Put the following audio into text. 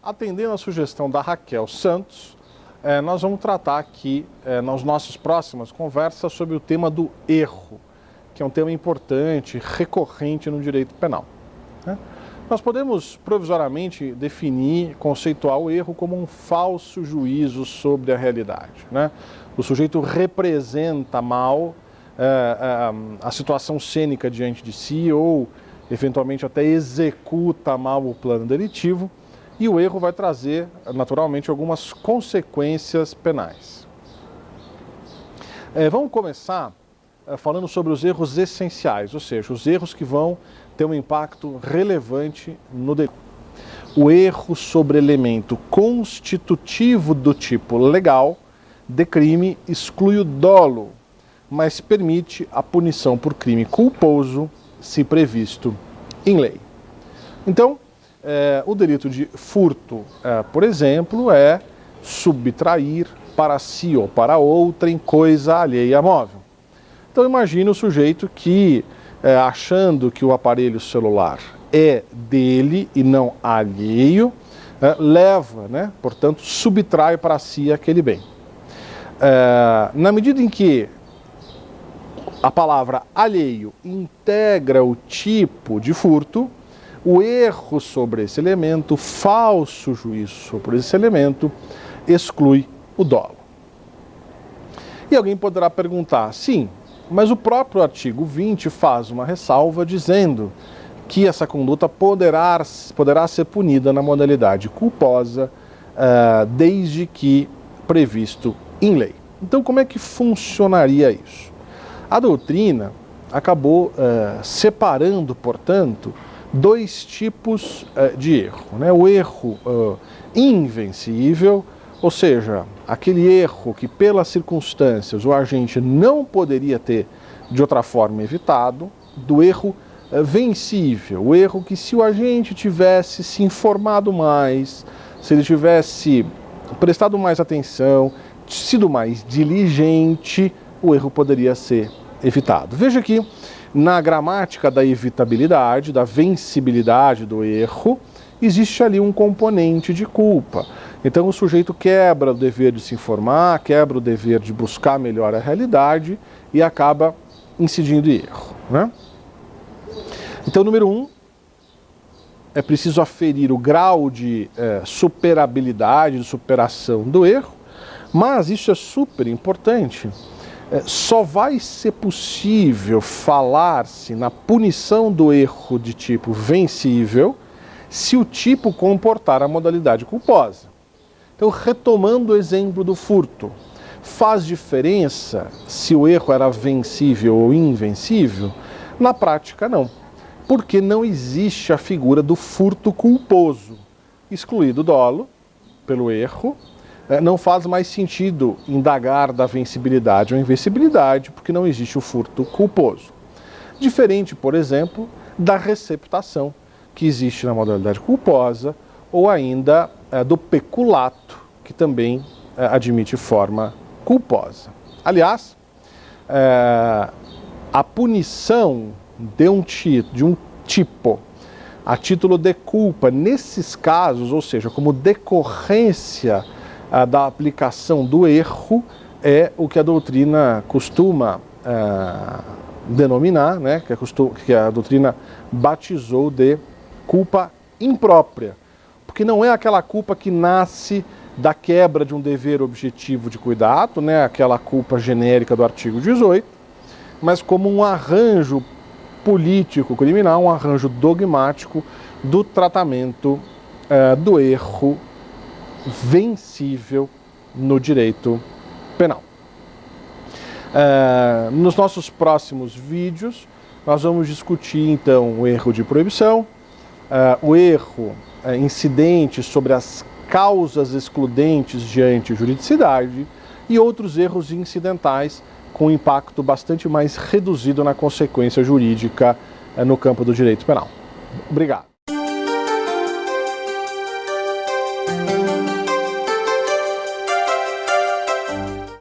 atendendo a sugestão da Raquel Santos, nós vamos tratar aqui, nas nossas próximas conversas, sobre o tema do erro, que é um tema importante, recorrente no direito penal. Nós podemos provisoriamente definir, conceituar o erro como um falso juízo sobre a realidade. O sujeito representa mal a situação cênica diante de si ou, eventualmente, até executa mal o plano delitivo, e o erro vai trazer, naturalmente, algumas consequências penais. Vamos começar falando sobre os erros essenciais, ou seja, os erros que vão ter um impacto relevante no delito. O erro sobre elemento constitutivo do tipo legal de crime exclui o dolo, mas permite a punição por crime culposo, se previsto em lei. Então, o delito de furto, por exemplo, é subtrair para si ou para outrem coisa alheia móvel. Então imagine o sujeito que, achando que o aparelho celular é dele e não alheio, leva, portanto, subtrai para si aquele bem. Na medida em que a palavra alheio integra o tipo de furto, o erro sobre esse elemento, falso juízo sobre esse elemento, exclui o dolo. E alguém poderá perguntar, sim, mas o próprio artigo 20 faz uma ressalva dizendo que essa conduta poderá ser punida na modalidade culposa, desde que previsto em lei. Então, como é que funcionaria isso? A doutrina acabou separando, portanto, dois tipos de erro. O erro invencível, ou seja, aquele erro que pelas circunstâncias o agente não poderia ter de outra forma evitado, do erro vencível, o erro que se o agente tivesse se informado mais, se ele tivesse prestado mais atenção, sido mais diligente, o erro poderia ser evitado. Veja que na gramática da evitabilidade, da vencibilidade do erro, existe ali um componente de culpa. Então o sujeito quebra o dever de se informar, quebra o dever de buscar melhor a realidade e acaba incidindo em erro. Então, número 1, é preciso aferir o grau de superabilidade, de superação do erro, mas isso é super importante. Só vai ser possível falar-se na punição do erro de tipo vencível se o tipo comportar a modalidade culposa. Então, retomando o exemplo do furto, faz diferença se o erro era vencível ou invencível? Na prática, não, porque não existe a figura do furto culposo. Excluído o dolo pelo erro, não faz mais sentido indagar da vencibilidade ou invencibilidade, porque não existe o furto culposo. Diferente, por exemplo, da receptação, que existe na modalidade culposa, ou ainda do peculato, que também admite forma culposa. Aliás, a punição de um tipo a título de culpa, nesses casos, ou seja, como decorrência da aplicação do erro, é o que a doutrina costuma denominar, que a doutrina batizou de culpa imprópria, porque não é aquela culpa que nasce da quebra de um dever objetivo de cuidado, aquela culpa genérica do artigo 18, mas como um arranjo político criminal, um arranjo dogmático do tratamento do erro vencível no direito penal. Nos nossos próximos vídeos, nós vamos discutir, então, o erro de proibição, o erro incidente sobre as causas excludentes diante juridicidade e outros erros incidentais com impacto bastante mais reduzido na consequência jurídica no campo do direito penal. Obrigado.